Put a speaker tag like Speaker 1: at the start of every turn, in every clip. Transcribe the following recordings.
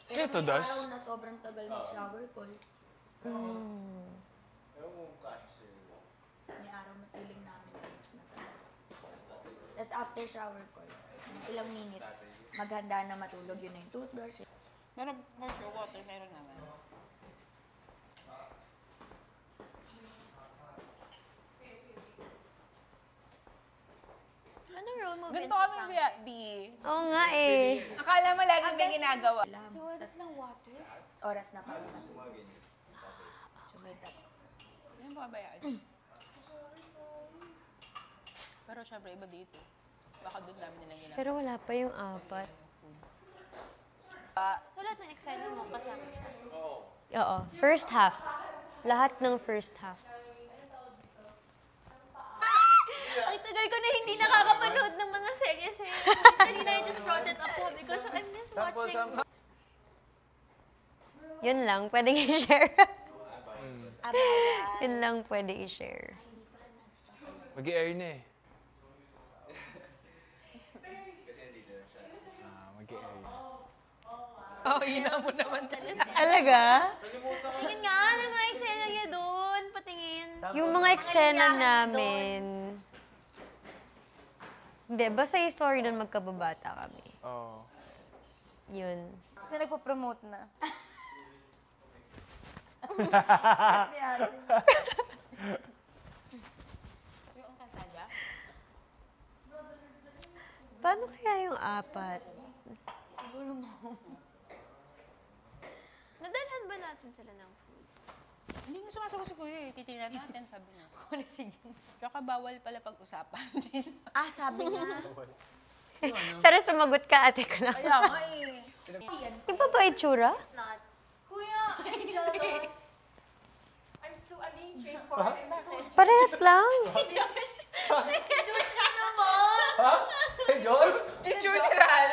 Speaker 1: Ito, Das?
Speaker 2: May araw na sobrang tagal mag-shower call. May araw na feeling namin na tagal. Tapos after shower call, ilang minutes, maghanda na matulog, yun na yung toothbrush.
Speaker 3: Pero for sure, water meron naman.
Speaker 4: Anong role mo,
Speaker 3: Ganito
Speaker 4: Vince,
Speaker 3: kami,
Speaker 4: sa
Speaker 3: B.
Speaker 5: Oo nga eh.
Speaker 3: Akala mo lagi may ginagawa.
Speaker 4: So, oras ng water?
Speaker 2: Oras na para matulog. Sumitat.
Speaker 3: Yan ba kabayaan? Pero syempre, iba dito. Baka doon dami nilang ginagawa.
Speaker 5: Pero wala pa yung apat.
Speaker 4: So, lahat ng Excel mo kasama siya?
Speaker 5: Oo. First half. Lahat ng first half.
Speaker 4: Ang tagal ko na hindi nakakapanood ng mga serye-serye. Kanina I just brought it up sabi ko, so I miss watching.
Speaker 5: Yun lang, pwedeng i-share.
Speaker 4: Abala.
Speaker 5: Yun lang pwede i-share.
Speaker 1: Mag-i-air na eh. Mag-i-air na.
Speaker 3: Oh, yun mo naman talaga.
Speaker 5: Talaga?
Speaker 4: Tingin nga ng mga eksena niya doon. Patingin.
Speaker 5: Yung mga eksena namin... Hindi, basta yung story doon magkababata kami.
Speaker 1: Oo.
Speaker 5: Yun.
Speaker 4: So, nagpo-promote na.
Speaker 3: Yung kasada?
Speaker 5: Paano kaya yung apat?
Speaker 4: Siguro mo. Nadalhan ba natin sila ng food?
Speaker 3: Hindi nga sumasagot si Kuya eh. Titingnan natin, sabi niya.
Speaker 4: Sige.
Speaker 3: Kakabawal pala pag-usapan.
Speaker 4: Ah, sabi niya.
Speaker 5: Pero sumagot ka, ate ko lang.
Speaker 3: Kaya nga eh.
Speaker 5: Di ba ba itsura?
Speaker 4: It's not. Kuya, I'm jealous. I'm being straightforward. I'm so
Speaker 5: Parehas lang.
Speaker 6: Hey, Josh?
Speaker 3: Funeral!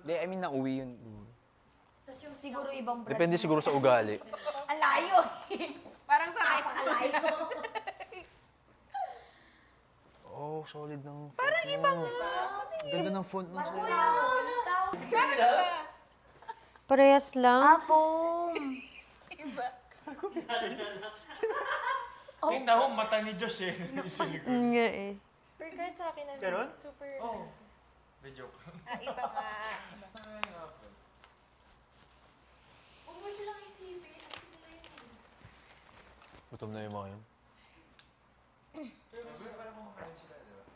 Speaker 6: Hindi, I mean, nauwi yun.
Speaker 4: Tapos yung siguro ibang brand.
Speaker 6: Depende siguro sa ugali.
Speaker 2: Ang layo!
Speaker 3: Parang sa akin.
Speaker 2: Napakalayo!
Speaker 6: Oh, solid ng font. Parang ibang ganda ng font ng
Speaker 5: Parehas lang.
Speaker 2: Apom!
Speaker 1: Tingnan mo, mata ni Josh eh. Isilig.
Speaker 5: Nga eh.
Speaker 4: Per card sa akin,
Speaker 1: Ganon?
Speaker 4: super...
Speaker 1: Oo. Medyo.
Speaker 3: Iba nga.
Speaker 4: Huwag mo silang isipin.
Speaker 6: Gutom na yung mga yun.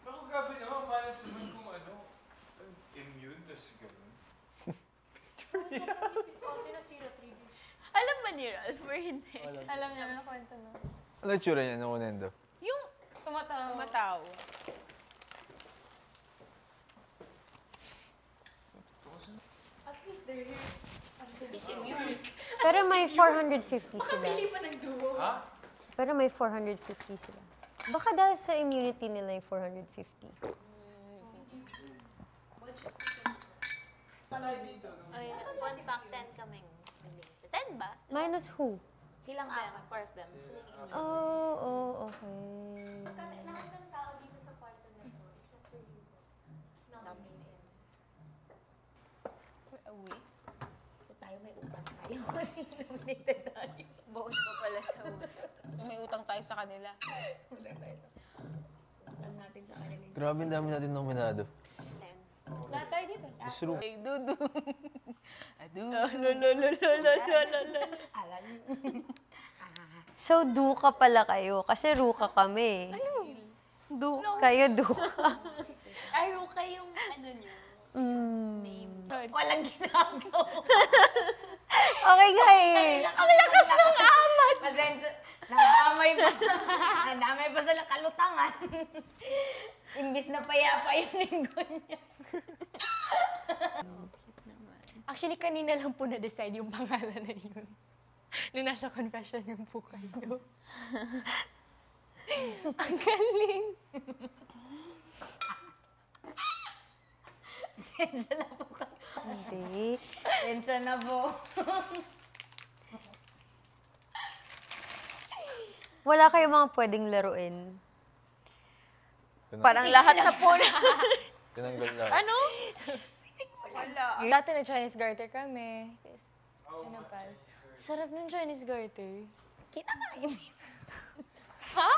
Speaker 1: Pero grabe naman, parang sabihin kung ano, immune, tas gano'n.
Speaker 4: Episode na zero 3 days.
Speaker 3: Alam ba ni Ralph or hindi?
Speaker 4: Alam niya na kwento na.
Speaker 6: Ano yung tsura niya nung unendo?
Speaker 3: Yung
Speaker 4: Tumatawa.
Speaker 3: mataw.
Speaker 4: At least they're here.
Speaker 5: Pero may 450 sila.
Speaker 4: Pili pa ng duo.
Speaker 1: Ha?
Speaker 5: Pero may 450 sila. Baka dahil sa immunity nila yung 450.
Speaker 4: Ay, fun fact, 10 kaming related. 10 ba?
Speaker 5: Minus who?
Speaker 2: Silang
Speaker 4: Them,
Speaker 2: apat.
Speaker 4: 4 of them. Sila yung
Speaker 5: Okay.
Speaker 4: lahat ng tao dito sa kwarto na ito, except for you. Nominated.
Speaker 3: We're away.
Speaker 2: So tayo may utang tayo. Kasi nominated tayo.
Speaker 3: Buot pa pala sa utang. May utang tayo sa kanila.
Speaker 2: Utang tayo. Utang natin sa kanila.
Speaker 6: Grabe, ang dami natin nominado.
Speaker 4: 10. Lahat tayo dito.
Speaker 6: This room.
Speaker 3: Ay, dudu. Adu.
Speaker 2: Alam.
Speaker 5: So, duka pala kayo. Kasi ruka kami. Ano? Kayo duka.
Speaker 2: Ay, Ruka yung ano niya.
Speaker 5: Mm.
Speaker 2: Walang ginagawa.
Speaker 5: Okay nga eh.
Speaker 2: Ang lakas ng amat! Nadamay pa sa kalutangan. Imbis na payapa yung linggo niya.
Speaker 4: Actually, kanina lang po na-decide yung pangalan na yun. Nung nasa confession room po kayo. Ang galing!
Speaker 2: Sensya na po ka.
Speaker 5: Hindi.
Speaker 2: Sensya na po.
Speaker 5: Wala kayo mga pwedeng laruin.
Speaker 6: Tinang-
Speaker 3: Parang lahat na po na.
Speaker 6: Tinanggal lahat.
Speaker 3: Ano? Wala.
Speaker 4: Dati na Chinese garter kami. Yes. Ano pa? Sarap ng Chinese garter.
Speaker 2: Kinakain mo.
Speaker 4: Ha?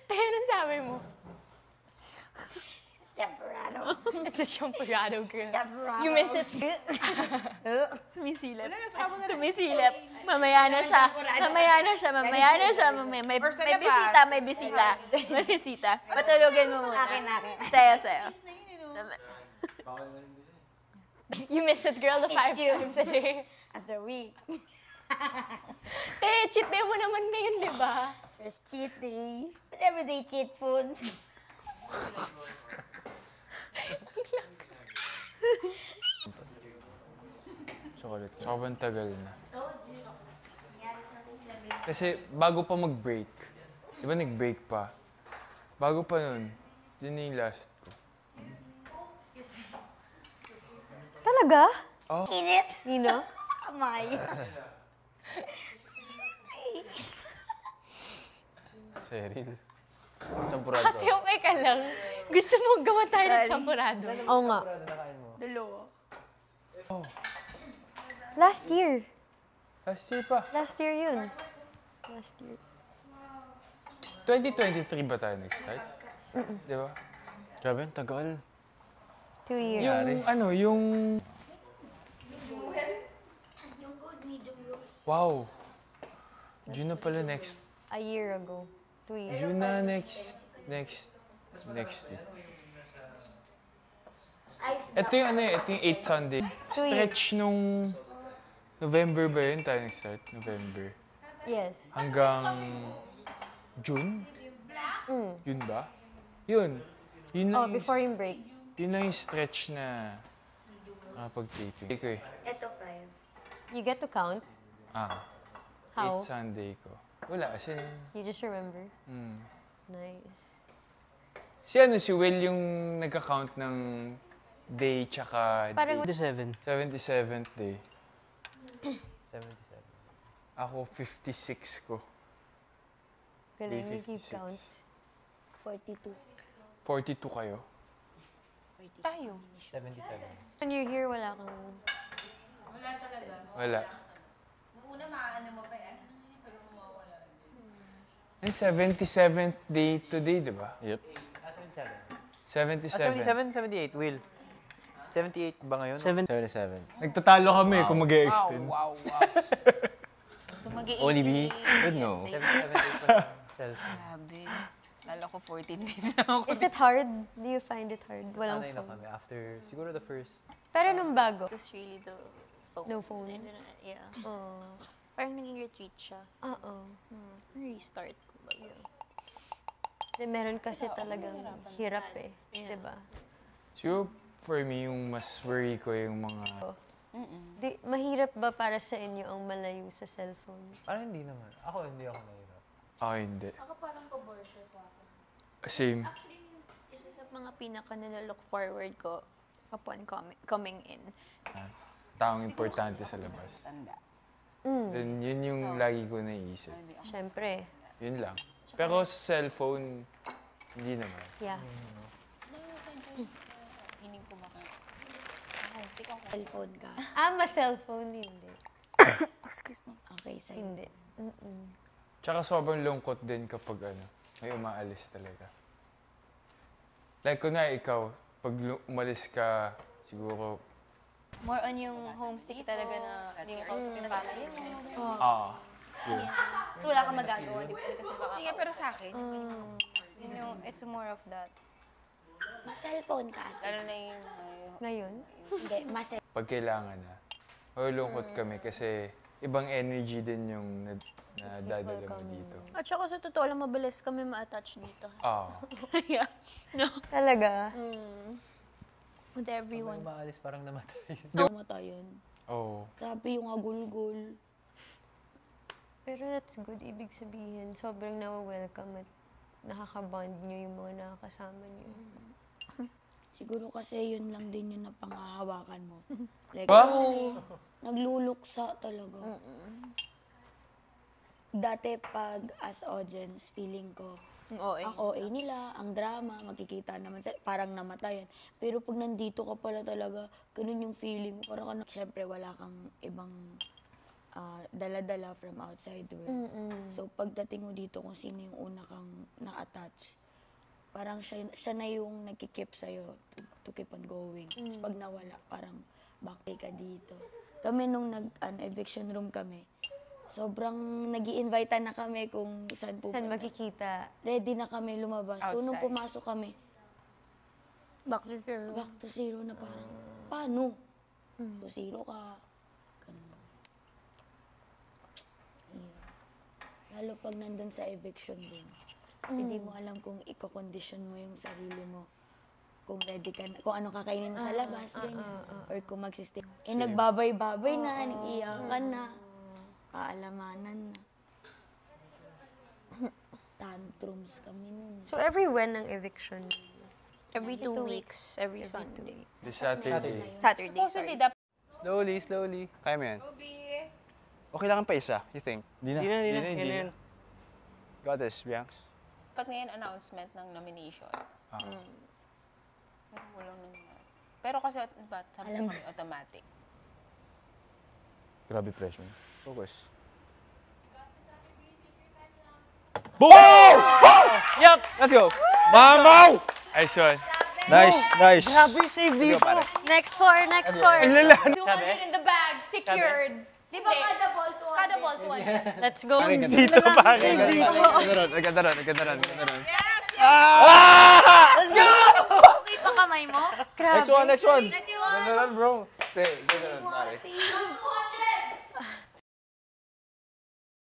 Speaker 4: Tayo nang sabi mo.
Speaker 2: Champurrado.
Speaker 4: It's a champurrado, girl.
Speaker 2: Champurrado.
Speaker 4: You miss it?
Speaker 7: Sumisilip. Sumisilip. Mamaya na siya. Mamaya na siya. Mamaya na siya. May bisita. May bisita. May bisita. Patulogin mo muna.
Speaker 2: Akin.
Speaker 7: Sayo, sayo.
Speaker 4: You miss it, girl, the 5 times a day.
Speaker 2: After a week.
Speaker 4: Cheat day mo naman ngayon, di ba?
Speaker 2: First cheat day. But everyday cheat food.
Speaker 6: Chocolate.
Speaker 1: Sobrang tagal na. Kasi bago pa mag-break, di ba nag-break pa? Bago pa nun, yun na yung last ko.
Speaker 5: Talaga?
Speaker 2: Init.
Speaker 5: Nino?
Speaker 2: Kamay.
Speaker 6: Cheryl. Champurado.
Speaker 4: Ate, okay ka lang. Gusto mo gawa tayo ng champurado.
Speaker 5: Oo nga.
Speaker 7: Dalawa.
Speaker 5: Last year.
Speaker 1: Last year pa.
Speaker 5: Last year yun. Last year.
Speaker 1: 2023 ba tayo nag-start? Di ba?
Speaker 6: Grabe, ang tagal.
Speaker 5: 2 years.
Speaker 1: Yung wow. June na pala next.
Speaker 5: A year ago. 2 years.
Speaker 1: June na next week. Ito yung ito yung 8 Sunday. Stretch nung November ba yun tayo nag-start? November.
Speaker 5: Yes.
Speaker 1: Hanggang June? Yun ba? Yun. Yun
Speaker 5: Oh,
Speaker 1: lang
Speaker 5: before yung break.
Speaker 1: Yun lang yung stretch na nakapag-taping. Ito eh.
Speaker 2: Ito 5.
Speaker 5: You get to count? How?
Speaker 1: 8 Sunday ko. Wala, as in,
Speaker 5: You just remember? Nice.
Speaker 1: si Will yung nagka-count ng day tsaka
Speaker 5: Parang
Speaker 1: 77th day.
Speaker 6: 77.
Speaker 1: Ako 56 ko.
Speaker 5: galing,
Speaker 1: Day
Speaker 5: you keep
Speaker 1: 56.
Speaker 5: count.
Speaker 2: 42.
Speaker 1: 42 kayo?
Speaker 4: Tayo.
Speaker 6: 77.
Speaker 5: When you're here, wala kang...
Speaker 1: Wala. Yung 77th day today, di ba?
Speaker 6: Yep.
Speaker 1: 77.
Speaker 6: 78, Will. 78 ba ngayon? 77.
Speaker 1: Nagtatalo kami kung mag-e-extend.
Speaker 3: Wow. So
Speaker 6: Only we
Speaker 3: mag-i-8.
Speaker 6: would know. 77
Speaker 3: Grabe. Lalo ko 14 days na ako.
Speaker 5: Is it hard? Do you find it hard? Walang
Speaker 6: Sanay na
Speaker 5: phone.
Speaker 6: kami after, siguro the first.
Speaker 5: Pero nung bago,
Speaker 7: It was really the phone.
Speaker 5: no phone.
Speaker 7: Yeah.
Speaker 5: Oh.
Speaker 7: Parang naging retreat siya.
Speaker 5: Oo.
Speaker 7: Restart. Kumbaga.
Speaker 5: Kasi meron kasi talagang hirap eh. Diba?
Speaker 1: So, for me, yung mas worry ko yung mga...
Speaker 5: Mahirap ba para sa inyo ang malayo sa cellphone?
Speaker 6: Parang hindi naman. Hindi ako nahirap.
Speaker 1: Ako hindi.
Speaker 7: Ako parang pabor siya sa akin.
Speaker 1: Same.
Speaker 7: Actually, isa sa mga pinaka look forward ko upon coming in.
Speaker 1: Taong importante sa labas. Then, yun yung lagi ko naisip.
Speaker 5: Siyempre.
Speaker 1: Yun lang. Pero sa cellphone, hindi naman.
Speaker 5: Yeah.
Speaker 3: Hining ko baka.
Speaker 2: Cellphone ka.
Speaker 5: Cellphone, hindi.
Speaker 2: Excuse me. Okay, sa'yo.
Speaker 5: Hindi.
Speaker 1: Tsaka sobrang lungkot din kapag may umaalis talaga. Like, kunwari ikaw, pag umalis ka, siguro,
Speaker 3: More on yung homesick talaga na hindi mo kausap yung family mo.
Speaker 1: yun.
Speaker 3: So wala kang magagawa, di ba? Kasi baka... Sige, pero sa akin, yun yung, it's more of that.
Speaker 2: Cellphone ka.
Speaker 3: Lalo na yung...
Speaker 5: Ngayon?
Speaker 2: Hindi, mas
Speaker 1: Pag kailangan na, malulungkot kami kasi ibang energy din yung nadadala mo dito.
Speaker 7: At saka sa totoo lang, mabilis kami ma-attach dito. Yeah.
Speaker 5: Talaga?
Speaker 7: With everyone.
Speaker 6: Pag maalis, parang namatay.
Speaker 2: namatayan.
Speaker 1: Oo.
Speaker 2: Grabe yung agulgol.
Speaker 5: Pero that's good. Ibig sabihin, sobrang na-welcome at nakaka-bond nyo yung mga nakakasama nyo.
Speaker 2: Siguro kasi yun lang din yung napangahawakan mo. Like,
Speaker 1: Wow!
Speaker 2: nagluluksa talaga. Dati pag as audience, feeling ko,
Speaker 7: Ang
Speaker 8: OA nila, ang drama, magkikita naman, parang namatayan. Pero pag nandito ka pala talaga, ganun yung feeling mo. Parang syempre wala kang ibang dala-dala from outside world. So pagdating mo dito, kung sino yung una kang na-attach, parang siya na yung nagkikip sa'yo to keep on going. Tapos pag nawala, parang back ka dito. Kami nung eviction room kami, sobrang nag-i-invite na kami kung saan pupunta.
Speaker 5: Saan makikita?
Speaker 8: Ready na kami lumabas. So, nung
Speaker 3: Outside.
Speaker 8: pumasok kami,
Speaker 5: Back to zero.
Speaker 8: back to zero na parang, paano? To zero ka. Ganun. Hirap. Lalo pag nandun sa eviction din. Kasi di mo alam kung i-condition mo yung sarili mo. Kung ready ka na, kung ano kakainin mo sa labas, ganyan. Or kung magsistay. Nagbabay-babay na, nag-iyakan na. Paalamanan na. Tantrums kami nun.
Speaker 5: So every when ng eviction?
Speaker 7: Every 2 weeks, every Sunday.
Speaker 1: This Saturday.
Speaker 7: Saturday,
Speaker 3: Supposedly,
Speaker 7: sorry.
Speaker 3: dapat
Speaker 6: Slowly.
Speaker 9: Kaya mo yan? Okay lang pa isa, you think?
Speaker 6: Hindi na.
Speaker 9: Got this, Bianx.
Speaker 3: ngayon announcement ng nominations.
Speaker 1: Ah.
Speaker 3: Pero walang nangyari. Pero kasi, sabi ko kami, automatic.
Speaker 6: Grabe pressure.
Speaker 9: Focus.
Speaker 6: Boom! Yup! Let's go! Mamaw!
Speaker 1: Nice one.
Speaker 6: Nice.
Speaker 9: Grabe save dito.
Speaker 5: Next four.
Speaker 1: Ang lala.
Speaker 3: 200 in the bag, secured.
Speaker 2: Di ba kada ball 200?
Speaker 3: Kada ball, 200.
Speaker 5: Let's go.
Speaker 1: Dito pa rin.
Speaker 9: Naganda ron.
Speaker 7: Okay pa kamay mo?
Speaker 6: Next one.
Speaker 9: Ganda ron, bro. Ganda ron, pare.